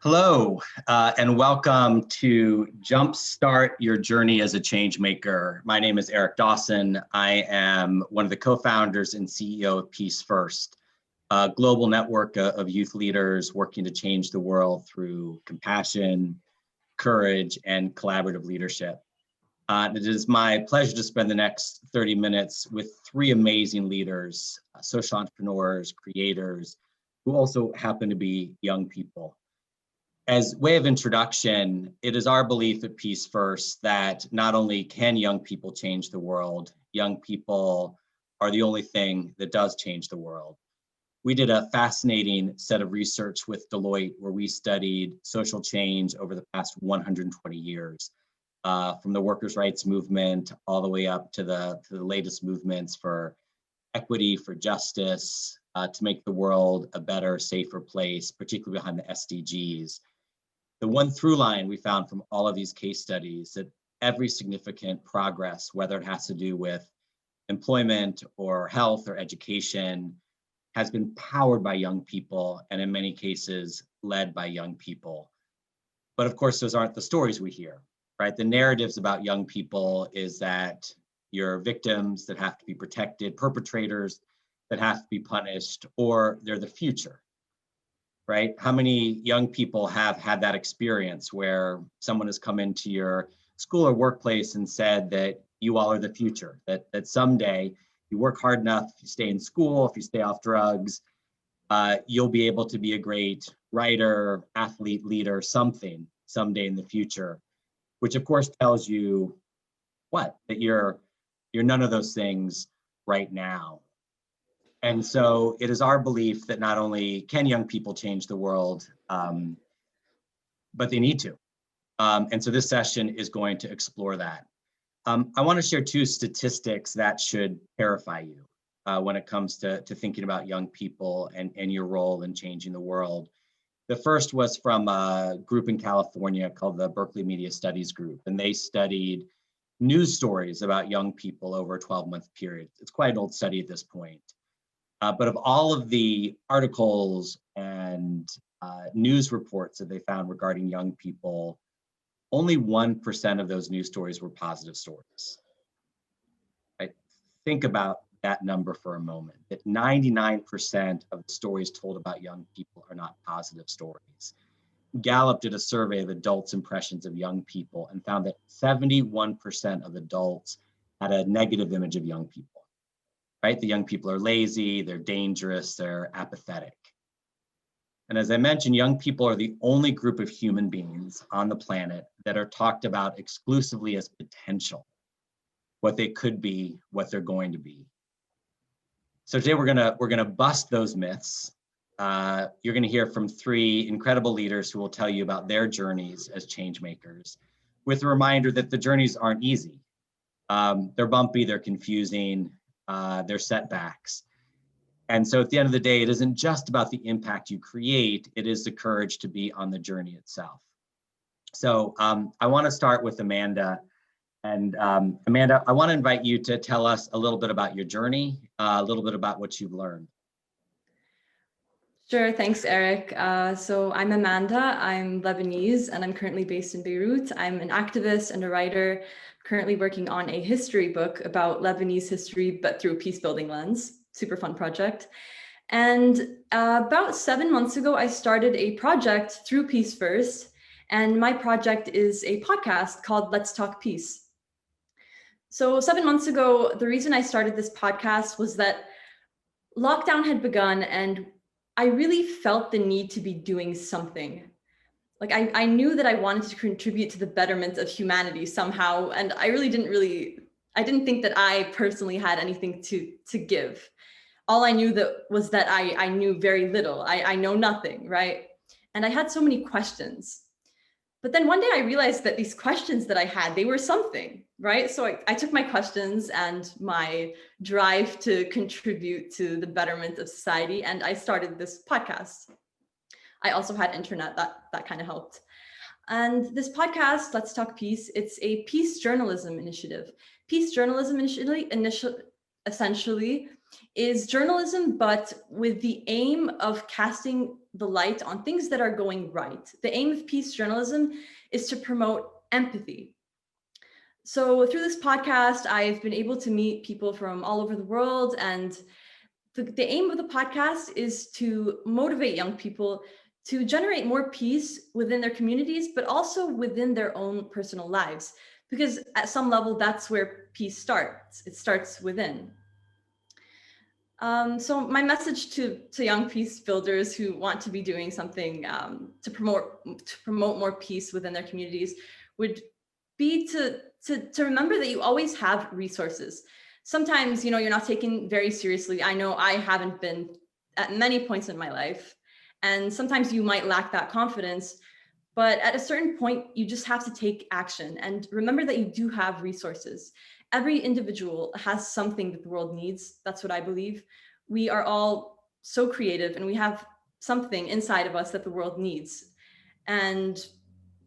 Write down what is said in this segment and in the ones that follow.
Hello, and welcome to Jumpstart Your Journey as a Changemaker. My name is Eric Dawson. I am one of the co-founders and CEO of Peace First, a global network of youth leaders working to change the world through compassion, courage, and collaborative leadership. It is my pleasure to spend the next 30 minutes with three amazing leaders, social entrepreneurs, creators, who also happen to be young people. As way of introduction, it is our belief at Peace First that not only can young people change the world, young people are the only thing that does change the world. We did a fascinating set of research with Deloitte where we studied social change over the past 120 years, from the workers' rights movement all the way up to the latest movements for equity, for justice, to make the world a better, safer place, particularly behind the SDGs. The one through line we found from all of these case studies that every significant progress, whether it has to do with employment or health or education, has been powered by young people and in many cases led by young people. But of course, those aren't the stories we hear, right? The narratives about young people is that you're victims that have to be protected, perpetrators that have to be punished, or they're the future. Right? How many young people have had that experience where someone has come into your school or workplace and said that you all are the future, that someday you work hard enough, if you stay in school, if you stay off drugs, you'll be able to be a great writer, athlete, leader, something someday in the future, which of course tells you what? That you're none of those things right now. And so it is our belief that not only can young people change the world, but they need to. And so this session is going to explore that. I want to share two statistics that should terrify you when it comes to thinking about young people and your role in changing the world. The first was from a group in California called the Berkeley Media Studies Group, and they studied news stories about young people over a 12-month period. It's quite an old study at this point. But of all of the articles and news reports that they found regarding young people, only 1% of those news stories were positive stories. Right? Think about that number for a moment, that 99% of the stories told about young people are not positive stories. Gallup did a survey of adults' impressions of young people and found that 71% of adults had a negative image of young people. Right? The young people are lazy, they're dangerous, they're apathetic. And as I mentioned, young people are the only group of human beings on the planet that are talked about exclusively as potential, what they could be, what they're going to be. So today we're gonna bust those myths. You're gonna hear from three incredible leaders who will tell you about their journeys as change makers, with a reminder that the journeys aren't easy. They're bumpy, they're confusing, their setbacks. And so at the end of the day, it isn't just about the impact you create, it is the courage to be on the journey itself. So I want to start with Amanda. And Amanda, I want to invite you to tell us a little bit about your journey, a little bit about what you've learned. Sure, thanks, Eric. So I'm Amanda, I'm Lebanese, and I'm currently based in Beirut. I'm an activist and a writer, currently working on a history book about Lebanese history, but through a peace-building lens. Super fun project. And about 7 months ago, I started a project through Peace First, and my project is a podcast called Let's Talk Peace. So 7 months ago, the reason I started this podcast was that lockdown had begun and I really felt the need to be doing something. Like I knew that I wanted to contribute to the betterment of humanity somehow. And I didn't think that I personally had anything to give. All I knew was that I knew very little. I know nothing, right? And I had so many questions. But then one day I realized that these questions that I had, they were something, right? So I took my questions and my drive to contribute to the betterment of society, and I started this podcast. I also had internet that kind of helped. And this podcast, Let's Talk Peace, it's a peace journalism initiative. Peace journalism essentially is journalism, but with the aim of casting the light on things that are going right. The aim of peace journalism is to promote empathy. So through this podcast, I've been able to meet people from all over the world, and the aim of the podcast is to motivate young people to generate more peace within their communities, but also within their own personal lives. Because at some level, that's where peace starts. It starts within. So my message to young peace builders who want to be doing something to promote more peace within their communities would be to remember that you always have resources. Sometimes, you're not taken very seriously. I know I haven't been at many points in my life, and sometimes you might lack that confidence. But at a certain point, you just have to take action and remember that you do have resources. Every individual has something that the world needs. That's what I believe. We are all so creative and we have something inside of us that the world needs. And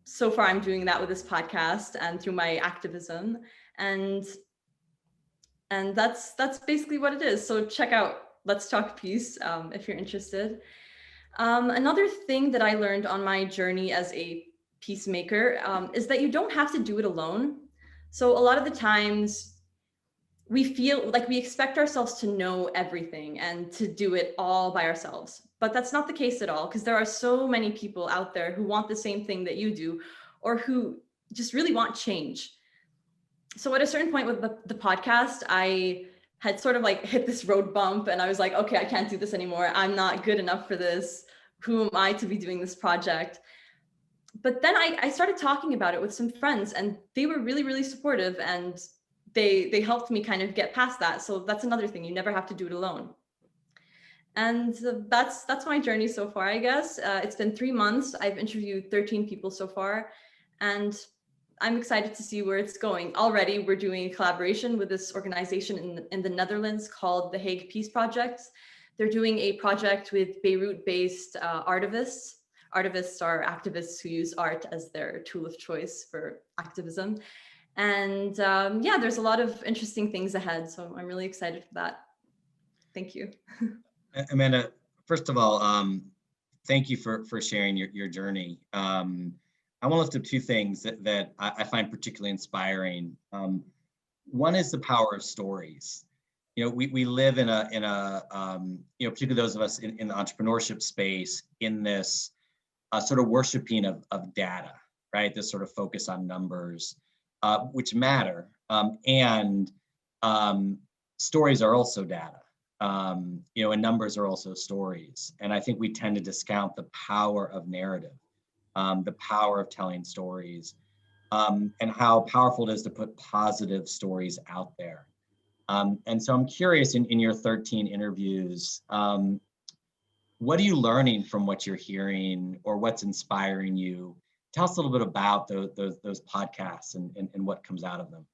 so far, I'm doing that with this podcast and through my activism. And that's basically what it is. So check out Let's Talk Peace if you're interested. Another thing that I learned on my journey as a peacemaker is that you don't have to do it alone. So a lot of the times we feel like we expect ourselves to know everything and to do it all by ourselves. But that's not the case at all, because there are so many people out there who want the same thing that you do, or who just really want change. So at a certain point with the podcast, I had sort of like hit this road bump and I was like, okay, I can't do this anymore. I'm not good enough for this. Who am I to be doing this project? But then I started talking about it with some friends, and they were really, really supportive, and they helped me kind of get past that. So that's another thing. You never have to do it alone. And that's my journey so far, I guess. It's been 3 months. I've interviewed 13 people so far, and I'm excited to see where it's going. Already, we're doing a collaboration with this organization in the Netherlands called the Hague Peace Project. They're doing a project with Beirut-based artivists. Artivists are activists who use art as their tool of choice for activism. And yeah, there's a lot of interesting things ahead. So I'm really excited for that. Thank you. Amanda, first of all, thank you for sharing your journey. I want to lift up two things that I find particularly inspiring. One is the power of stories. We live in a particularly those of us in the entrepreneurship space, in this sort of worshiping of data, right? This sort of focus on numbers, which matter, and stories are also data. And numbers are also stories. And I think we tend to discount the power of narrative, the power of telling stories, and how powerful it is to put positive stories out there. And so I'm curious, in your 13 interviews, what are you learning from what you're hearing, or what's inspiring you? Tell us a little bit about those podcasts and what comes out of them.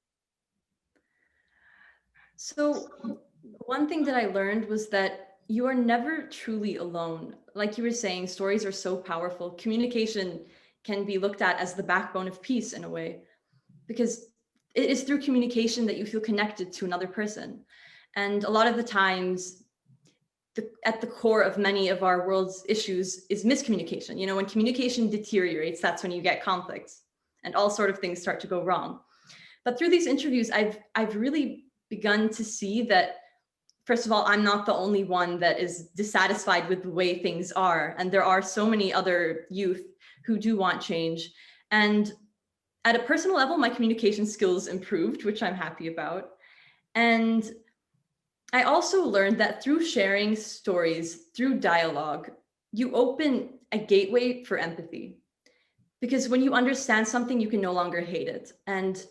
So one thing that I learned was that you are never truly alone. Like you were saying, stories are so powerful. Communication can be looked at as the backbone of peace in a way, because it is through communication that you feel connected to another person. And a lot of the times, at the core of many of our world's issues is miscommunication. When communication deteriorates, that's when you get conflicts and all sort of things start to go wrong. But through these interviews, I've really begun to see that, first of all, I'm not the only one that is dissatisfied with the way things are. And there are so many other youth who do want change. And at a personal level, my communication skills improved, which I'm happy about. And I also learned that through sharing stories, through dialogue, you open a gateway for empathy. Because when you understand something, you can no longer hate it. And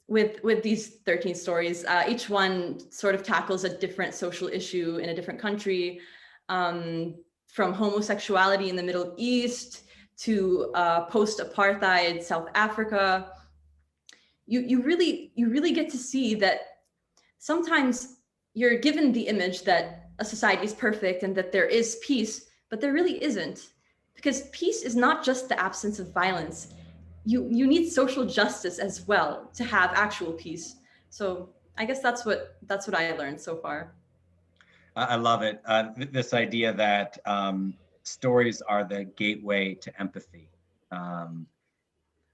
with these 13 stories, each one sort of tackles a different social issue in a different country, from homosexuality in the Middle East to post-apartheid South Africa. You really get to see that sometimes you're given the image that a society is perfect and that there is peace, but there really isn't. Because peace is not just the absence of violence. You need social justice as well to have actual peace. So I guess that's what I learned so far. I love it. This idea that stories are the gateway to empathy. Um,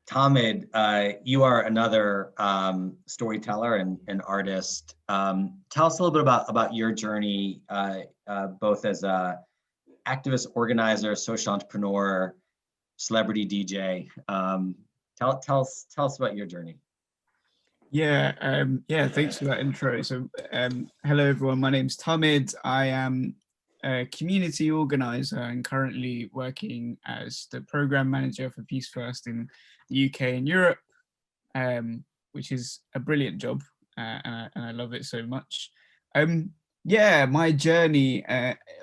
Tahmid, you are another storyteller and artist. Tell us a little bit about your journey, both as a activist, organizer, social entrepreneur, celebrity DJ. Tell us about your journey. Yeah, thanks for that intro. So, hello everyone, my name's Tamid. I am a community organizer and currently working as the program manager for Peace First in the UK and Europe, which is a brilliant job, and I love it so much. Yeah, my journey,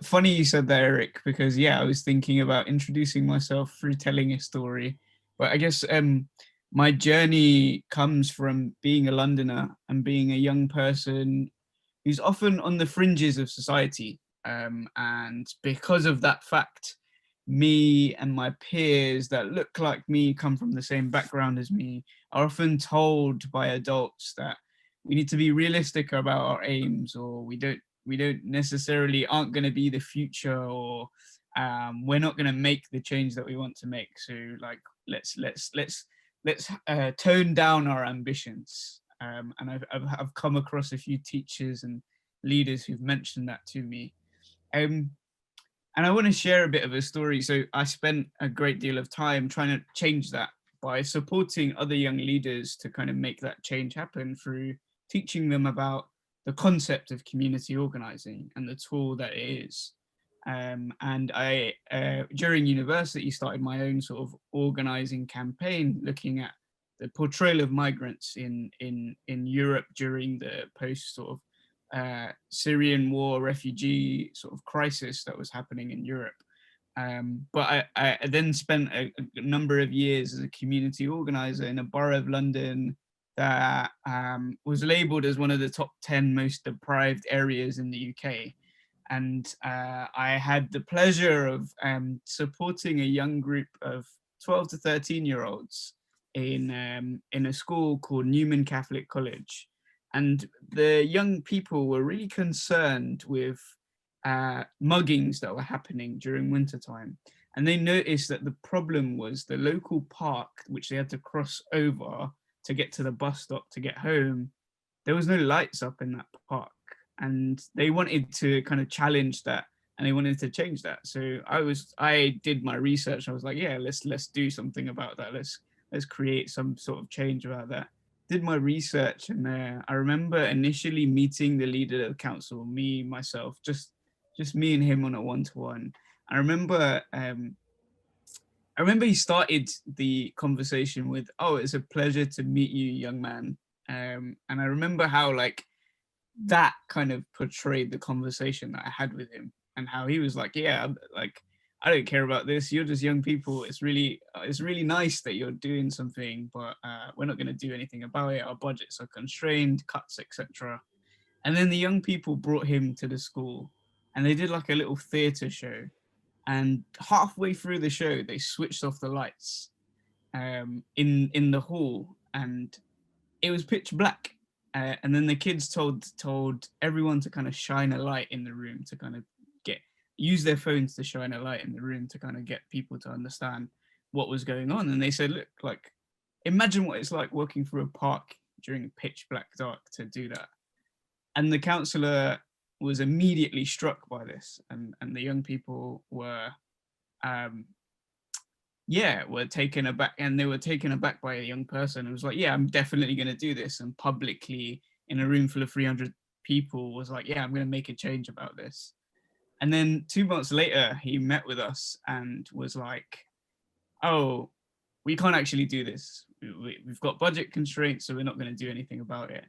funny you said that, Eric, because I was thinking about introducing myself through telling a story, but I guess my journey comes from being a Londoner and being a young person who's often on the fringes of society. And because of that fact, me and my peers that look like me, come from the same background as me, are often told by adults that we need to be realistic about our aims, or we don't necessarily aren't going to be the future, or we're not going to make the change that we want to make. So like let's tone down our ambitions. And I've come across a few teachers and leaders who've mentioned that to me. And I want to share a bit of a story. So I spent a great deal of time trying to change that by supporting other young leaders to kind of make that change happen through teaching them about the concept of community organizing and the tool that it is. And I, during university, started my own sort of organizing campaign, looking at the portrayal of migrants in Europe during the post sort of Syrian war refugee sort of crisis that was happening in Europe. But I then spent a number of years as a community organizer in a borough of London that was labelled as one of the top 10 most deprived areas in the UK. And I had the pleasure of supporting a young group of 12 to 13-year-olds in a school called Newman Catholic College. And the young people were really concerned with muggings that were happening during winter time. And they noticed that the problem was the local park, which they had to cross over to get to the bus stop to get home. There was no lights up in that park. And they wanted to kind of challenge that, and they wanted to change that. So I did my research. I was like, yeah, let's do something about that. Let's create some sort of change about that. Did my research, and I remember initially meeting the leader of the council, myself, just me and him on a one-to-one. I remember he started the conversation with, "Oh, it's a pleasure to meet you, young man." And I remember how like that kind of portrayed the conversation that I had with him, and how he was like, "Yeah, like I don't care about this. You're just young people. It's really nice that you're doing something, but we're not going to do anything about it. Our budgets are constrained, cuts, etc." And then the young people brought him to the school, and they did like a little theatre show. And halfway through the show, they switched off the lights in the hall, and it was pitch black. And then the kids told everyone to kind of shine a light in the room to kind of use their phones to shine a light in the room to kind of get people to understand what was going on. And they said, look, like, imagine what it's like walking through a park during pitch black dark to do that. And the councillor was immediately struck by this, and the young people were were taken aback, and they were taken aback by a young person who was like, yeah, I'm definitely going to do this, and publicly in a room full of 300 people was like, yeah, I'm going to make a change about this. And then 2 months later, he met with us and was like, oh, we can't actually do this. We've got budget constraints, so we're not going to do anything about it.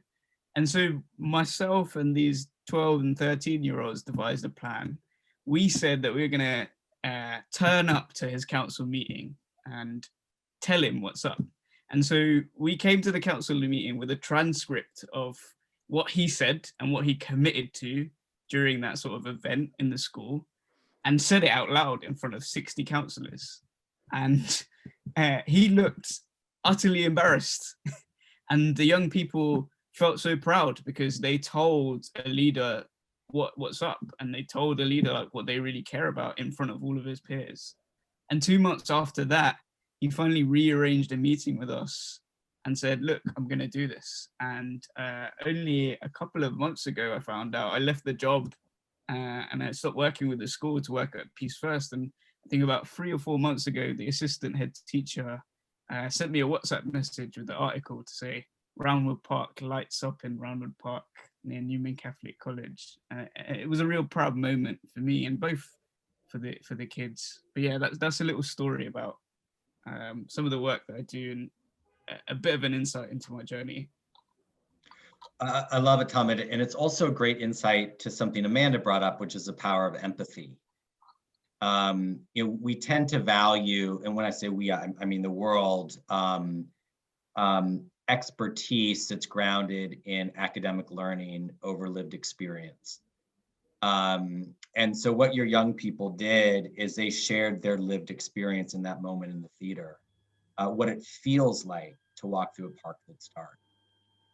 And so myself and these 12 and 13-year-olds devised a plan. We said that we were going to turn up to his council meeting and tell him what's up. And so we came to the council meeting with a transcript of what he said and what he committed to during that sort of event in the school, and said it out loud in front of 60 councillors. And he looked utterly embarrassed. And the young people felt so proud because they told a leader what's up? And they told the leader like what they really care about in front of all of his peers. And 2 months after that, he finally rearranged a meeting with us and said, look, I'm going to do this. And only a couple of months ago, I found out I left the job and I stopped working with the school to work at Peace First. And I think about 3 or 4 months ago, the assistant head teacher sent me a WhatsApp message with the article to say, Roundwood Park lights up in Roundwood Park near Newman Catholic College. It was a real proud moment for me and both for the kids. But yeah, that's a little story about some of the work that I do and a bit of an insight into my journey. I love it, Tahm, and it's also a great insight to something Amanda brought up, which is the power of empathy. We tend to value, and when I say we, I mean the world, expertise that's grounded in academic learning over lived experience. And so what your young people did is they shared their lived experience in that moment in the theater, what it feels like to walk through a park that's dark.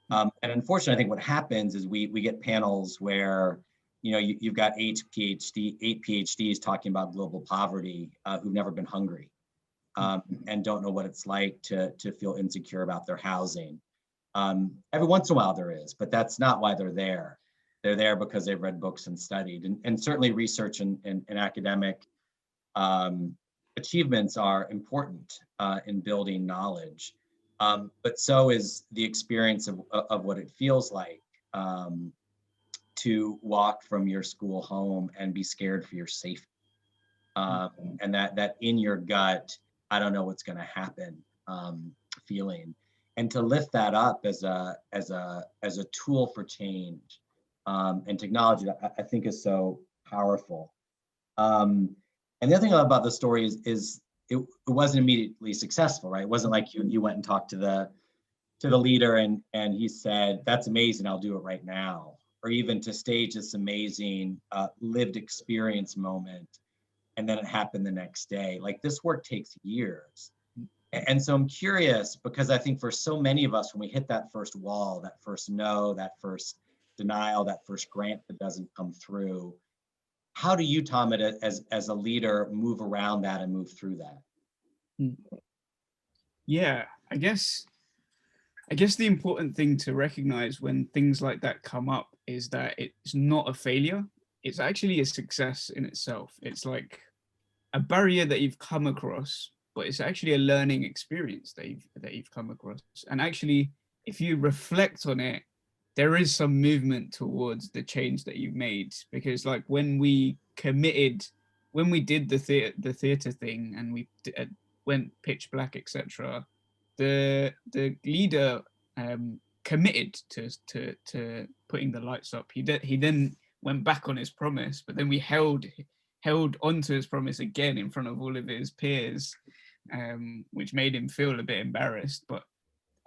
And unfortunately, I think what happens is we get panels where, you've got 8 PhDs talking about global poverty who've never been hungry and don't know what it's like to feel insecure about their housing. Every once in a while there is, but that's not why they're there. They're there because they've read books and studied. And certainly research and academic achievements are important in building knowledge. But so is the experience of what it feels like to walk from your school home and be scared for your safety. And that in your gut, I don't know what's going to happen feeling. And to lift that up as a tool for change and technology, I think is so powerful. And the other thing about the story is it wasn't immediately successful, right? It wasn't like you went and talked to the leader and he said, that's amazing, I'll do it right now. Or even to stage this amazing lived experience moment, and then it happened the next day. Like, this work takes years. And so I'm curious, because I think for so many of us, when we hit that first wall, that first no, that first denial, that first grant that doesn't come through, how do you, Tahm, as a leader, move around that and move through that? Yeah, I guess the important thing to recognize when things like that come up is that it's not a failure. It's actually a success in itself. It's like a barrier that you've come across, but it's actually a learning experience that you've come across. And actually, if you reflect on it, there is some movement towards the change that you've made. Because like when we did the theater thing and we went pitch black, etc., the leader committed to putting the lights up. He then went back on his promise, but then we held onto his promise again in front of all of his peers, which made him feel a bit embarrassed. But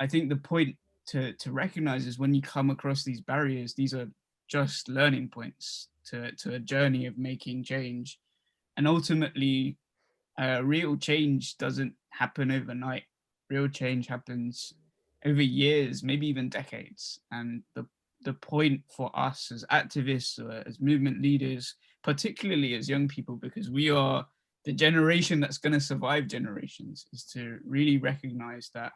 I think the point to recognize is when you come across these barriers, these are just learning points to a journey of making change. And ultimately, real change doesn't happen overnight. Real change happens over years, maybe even decades. And the point for us as activists or as movement leaders, particularly as young people, because we are the generation that's going to survive generations, is to really recognize that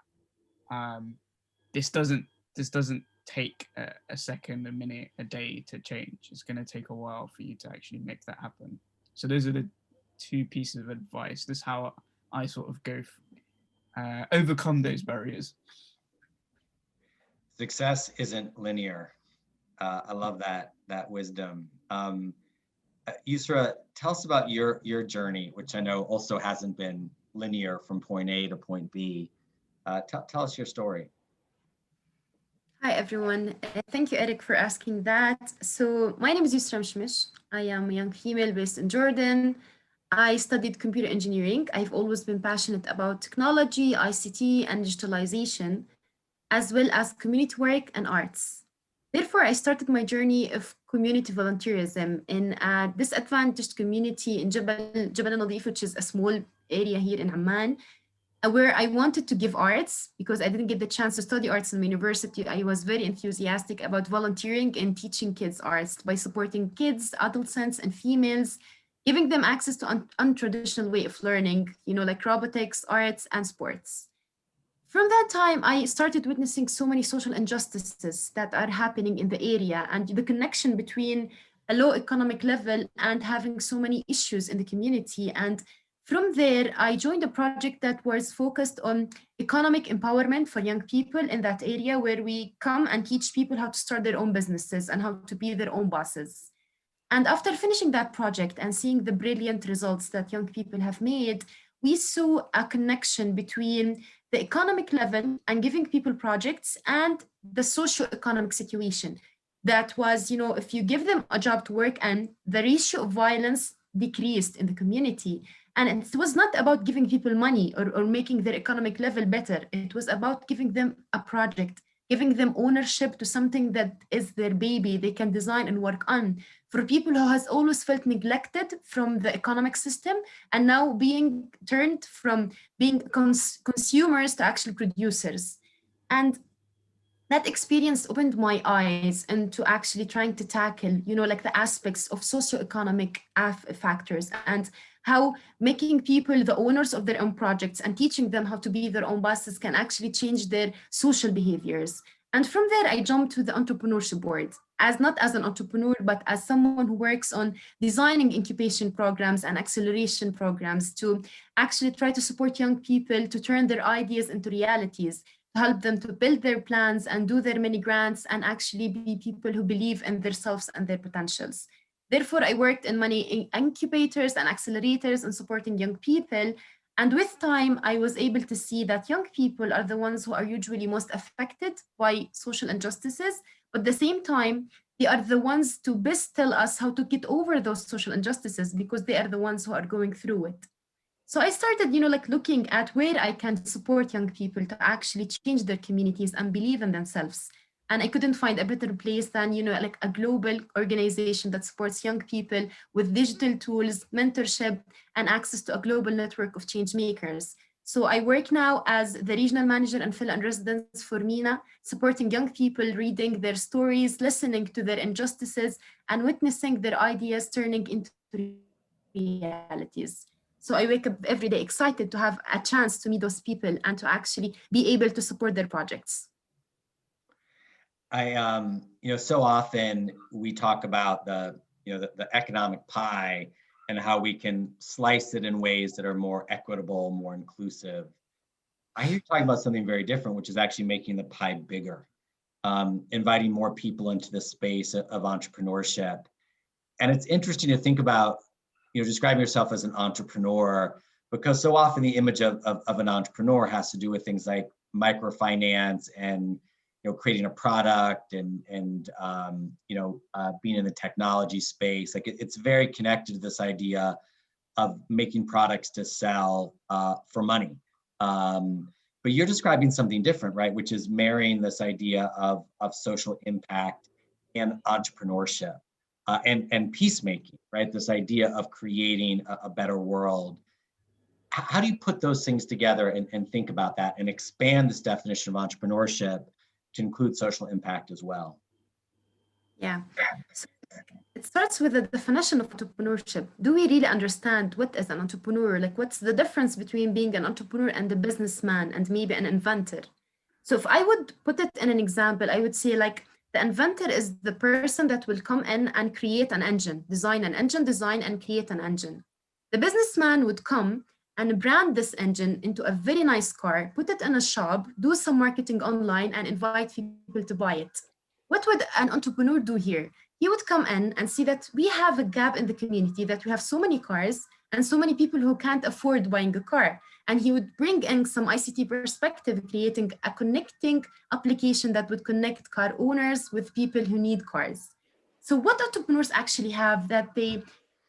this doesn't take a second, a minute, a day to change. It's going to take a while for you to actually make that happen. So those are the 2 pieces of advice. This is how I sort of go overcome those barriers. Success isn't linear. I love that wisdom. Yusra, tell us about your journey, which I know also hasn't been linear from point A to point B. Tell us your story. Hi, everyone. Thank you, Eric, for asking that. So my name is Yusra Mshmish. I am a young female based in Jordan. I studied computer engineering. I've always been passionate about technology, ICT, and digitalization, as well as community work and arts. Therefore, I started my journey of community volunteerism in a disadvantaged community in Jabal al Nadif, which is a small area here in Amman. where I wanted to give arts because I didn't get the chance to study arts in university. I was very enthusiastic about volunteering and teaching kids arts by supporting kids, adolescents, and females, giving them access to untraditional way of learning, like robotics, arts, and sports. From that time, I started witnessing so many social injustices that are happening in the area and the connection between a low economic level and having so many issues in the community. And from there, I joined a project that was focused on economic empowerment for young people in that area, where we come and teach people how to start their own businesses and how to be their own bosses. And after finishing that project and seeing the brilliant results that young people have made, we saw a connection between the economic level and giving people projects and the socio-economic situation. That was, if you give them a job to work and the ratio of violence decreased in the community. And it was not about giving people money or making their economic level better. It was about giving them a project, giving them ownership to something that is their baby, they can design and work on. For people who has always felt neglected from the economic system and now being turned from being consumers to actual producers. And that experience opened my eyes into actually trying to tackle, like the aspects of socioeconomic factors and how making people the owners of their own projects and teaching them how to be their own bosses can actually change their social behaviors. And from there, I jumped to the entrepreneurship board, not as an entrepreneur, but as someone who works on designing incubation programs and acceleration programs to actually try to support young people to turn their ideas into realities, to help them to build their plans and do their mini grants and actually be people who believe in themselves and their potentials. Therefore, I worked in many incubators and accelerators and supporting young people. And with time, I was able to see that young people are the ones who are usually most affected by social injustices. But at the same time, they are the ones to best tell us how to get over those social injustices because they are the ones who are going through it. So I started, like looking at where I can support young people to actually change their communities and believe in themselves. And I couldn't find a better place than, like a global organization that supports young people with digital tools, mentorship, and access to a global network of changemakers. So I work now as the regional manager and fellow in residence for MENA, supporting young people, reading their stories, listening to their injustices, and witnessing their ideas turning into realities. So I wake up every day excited to have a chance to meet those people and to actually be able to support their projects. So often we talk about the economic pie and how we can slice it in ways that are more equitable, more inclusive. I hear you talking about something very different, which is actually making the pie bigger, inviting more people into the space of entrepreneurship. And it's interesting to think about, describing yourself as an entrepreneur, because so often the image of an entrepreneur has to do with things like microfinance and creating a product and being in the technology space. Like it's very connected to this idea of making products to sell for money. But you're describing something different, right? Which is marrying this idea of social impact and entrepreneurship and peacemaking, right? This idea of creating a better world. How do you put those things together and think about that and expand this definition of entrepreneurship to include social impact as well? Yeah. So it starts with the definition of entrepreneurship. Do we really understand what is an entrepreneur? Like, what's the difference between being an entrepreneur and a businessman and maybe an inventor? So if I would put it in an example, I would say like the inventor is the person that will come in and create an engine, design and create an engine. The businessman would come and brand this engine into a very nice car, put it in a shop, do some marketing online and invite people to buy it. What would an entrepreneur do here? He would come in and see that we have a gap in the community, that we have so many cars and so many people who can't afford buying a car. And he would bring in some ICT perspective, creating a connecting application that would connect car owners with people who need cars. So what entrepreneurs actually have that they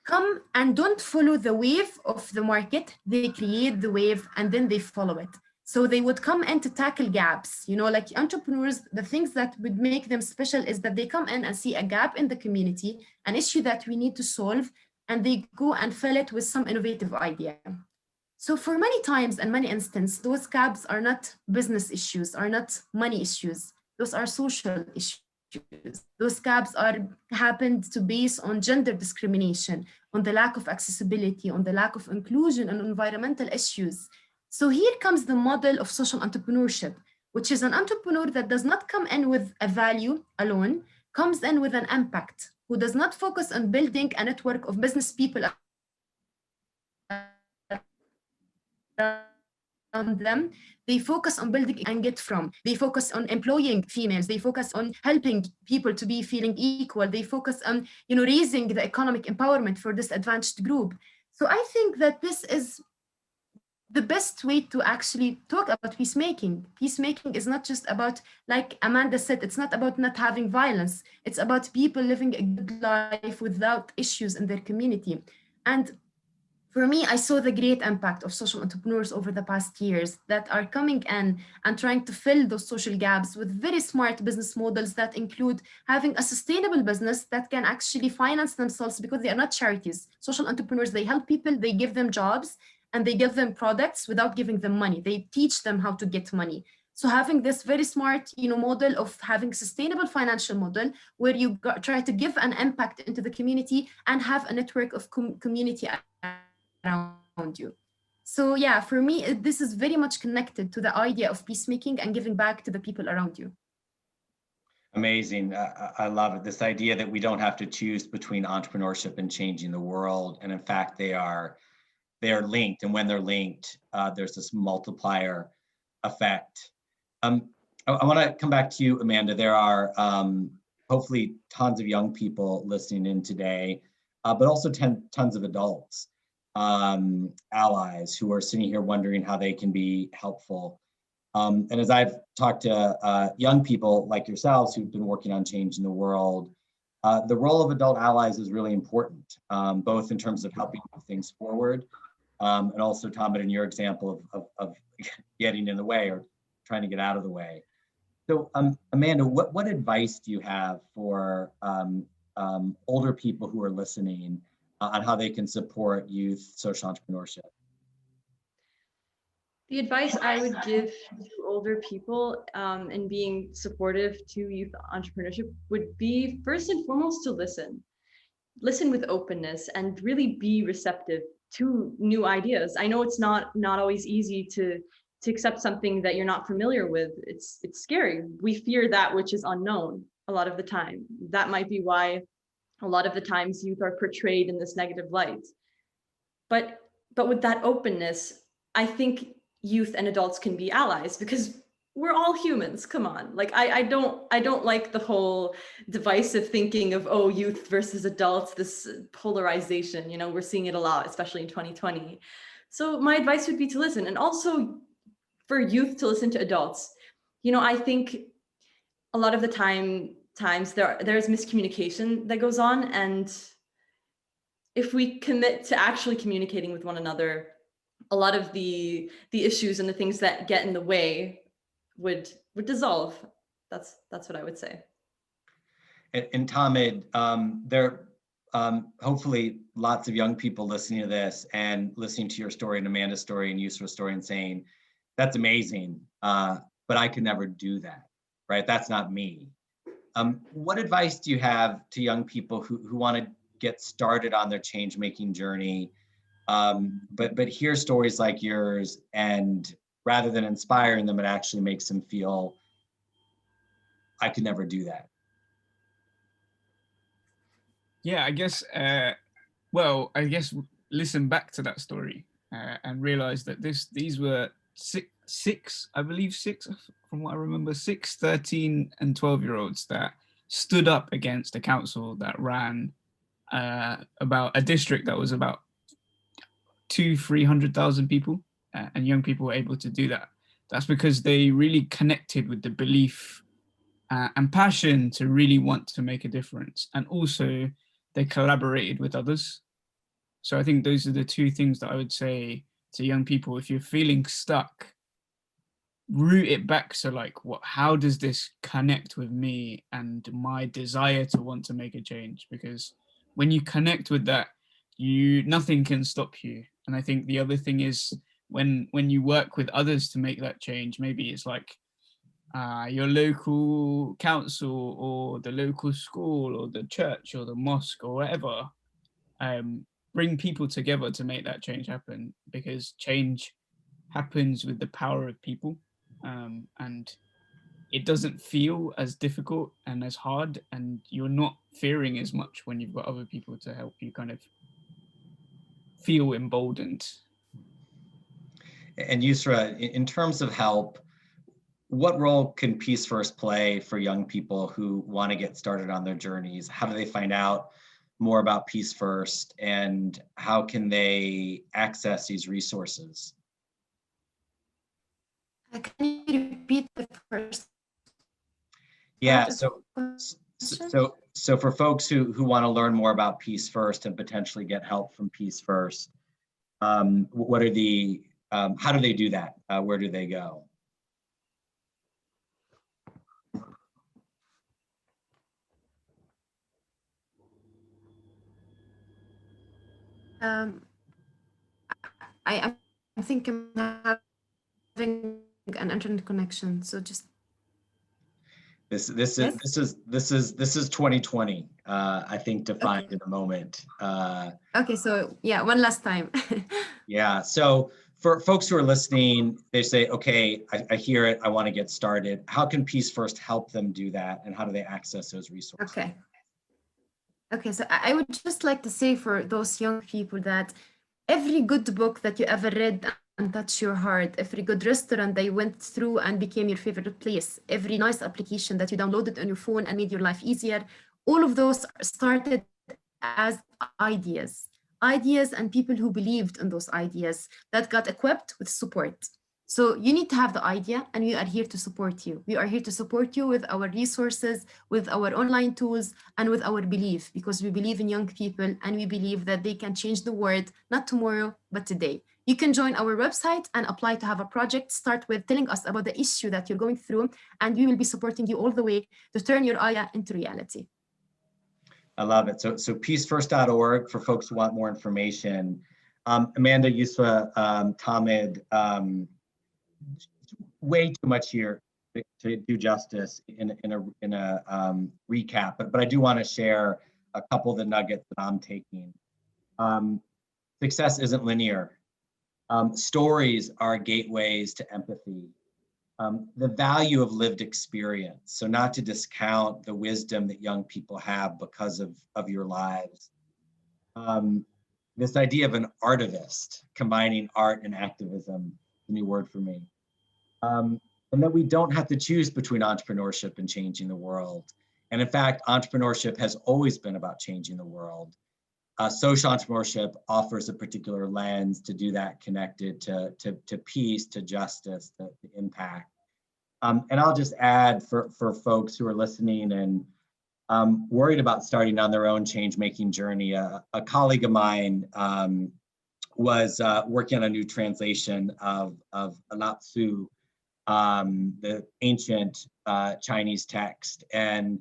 come and don't follow the wave of the market, they create the wave and then they follow it. So they would come in to tackle gaps, like entrepreneurs, the things that would make them special is that they come in and see a gap in the community, an issue that we need to solve, and they go and fill it with some innovative idea. So for many times and many instances, those gaps are not business issues, are not money issues. Those are social issues. Those gaps are happened to base on gender discrimination, on the lack of accessibility, on the lack of inclusion and environmental issues. So here comes the model of social entrepreneurship, which is an entrepreneur that does not come in with a value alone, comes in with an impact, who does not focus on building a network of business people around them. They focus on building and get from. They focus on employing females. They focus on helping people to be feeling equal. They focus on, raising the economic empowerment for disadvantaged group. So I think that this is the best way to actually talk about peacemaking. Peacemaking is not just about, like Amanda said, it's not about not having violence. It's about people living a good life without issues in their community. And for me, I saw the great impact of social entrepreneurs over the past years that are coming in and trying to fill those social gaps with very smart business models that include having a sustainable business that can actually finance themselves, because they are not charities. Social entrepreneurs, they help people, they give them jobs, and they give them products without giving them money. They teach them how to get money. So having this very smart, model of having sustainable financial model where you try to give an impact into the community and have a network of community around you. So yeah, for me, this is very much connected to the idea of peacemaking and giving back to the people around you. Amazing. I love it. This idea that we don't have to choose between entrepreneurship and changing the world. And in fact, they are linked. And when they're linked, there's this multiplier effect. I want to come back to you, Amanda. There are hopefully tons of young people listening in today, but also tons of adults, allies who are sitting here wondering how they can be helpful. And as I've talked to young people like yourselves who've been working on changing the world, the role of adult allies is really important, both in terms of helping move things forward, and also, Tahm, in your example of getting in the way or trying to get out of the way. So Amanda, what advice do you have for older people who are listening on how they can support youth social entrepreneurship? The advice I would give to older people in being supportive to youth entrepreneurship would be, first and foremost, to listen. Listen with openness and really be receptive to new ideas. I know it's not always easy to accept something that you're not familiar with. It's scary. We fear that which is unknown a lot of the time. That might be why a lot of the times youth are portrayed in this negative light. But with that openness, I think youth and adults can be allies, because we're all humans. Come on. Like I don't like the whole divisive thinking of, oh, youth versus adults, this polarization, we're seeing it a lot, especially in 2020. So my advice would be to listen, and also for youth to listen to adults. I think a lot of the times there's miscommunication that goes on, and if we commit to actually communicating with one another, a lot of the issues and the things that get in the way would dissolve. That's what I would say. And Tahm, there hopefully lots of young people listening to this and listening to your story and Amanda's story and Yusra's story and saying, that's amazing, but I could never do that, right? That's not me. What advice do you have to young people who want to get started on their change-making journey, but hear stories like yours, and rather than inspiring them, it actually makes them feel, I could never do that? Yeah, I guess, listen back to that story and realize that these were six, I believe six, from what I remember, 6, 13 and 12-year-olds that stood up against a council that ran about a district that was about 200,000-300,000 people, and young people were able to do that. That's because they really connected with the belief and passion to really want to make a difference, and also they collaborated with others. So I think those are the two things that I would say to young people. If you're feeling stuck, root it back. So like, how does this connect with me and my desire to want to make a change? Because when you connect with that, nothing can stop you. And I think the other thing is when you work with others to make that change, maybe it's like your local council or the local school or the church or the mosque or whatever, bring people together to make that change happen, because change happens with the power of people, and it doesn't feel as difficult and as hard, and you're not fearing as much when you've got other people to help you kind of feel emboldened. And Yusra, in terms of help, what role can Peace First play for young people who want to get started on their journeys? How do they find out more about Peace First, and how can they access these resources? Can you repeat the first? Yeah, so for folks who want to learn more about Peace First and potentially get help from Peace First, what are the, how do they do that? Where do they go? I think I'm having an internet connection, so just. This is 2020. I think defined in a moment. Okay, so yeah, one last time. Yeah, so for folks who are listening, they say, okay, I hear it, I want to get started. How can Peace First help them do that, and how do they access those resources? Okay. Okay, so I would just like to say for those young people that every good book that you ever read and touched your heart, every good restaurant that you went through and became your favorite place, every nice application that you downloaded on your phone and made your life easier, all of those started as ideas and people who believed in those ideas that got equipped with support. So you need to have the idea, and we are here to support you. We are here to support you with our resources, with our online tools, and with our belief, because we believe in young people and we believe that they can change the world, not tomorrow, but today. You can join our website and apply to have a project. Start with telling us about the issue that you're going through, and we will be supporting you all the way to turn your idea into reality. I love it. So peacefirst.org for folks who want more information. Amanda, Yusra, Tahm, way too much here to do justice in a recap, but I do want to share a couple of the nuggets that I'm taking. Success isn't linear. Stories are gateways to empathy. The value of lived experience. So not to discount the wisdom that young people have because of your lives. This idea of an artivist, combining art and activism, a new word for me. And that we don't have to choose between entrepreneurship and changing the world. And in fact, entrepreneurship has always been about changing the world. Social entrepreneurship offers a particular lens to do that, connected to peace, to justice, to impact. And I'll just add for folks who are listening and worried about starting on their own change-making journey, a colleague of mine was working on a new translation of Anatsu, the ancient Chinese text. And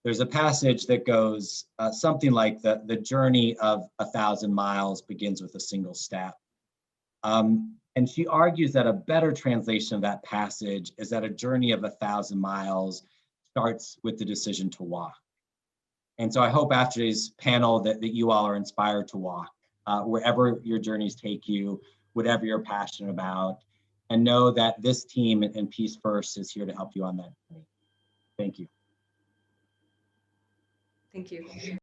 there's a passage that goes something like the journey of 1,000 miles begins with a single step. And she argues that a better translation of that passage is that a journey of 1,000 miles starts with the decision to walk. And so I hope after today's panel that you all are inspired to walk wherever your journeys take you, whatever you're passionate about, and know that this team and Peace First is here to help you on that journey. Thank you. Thank you.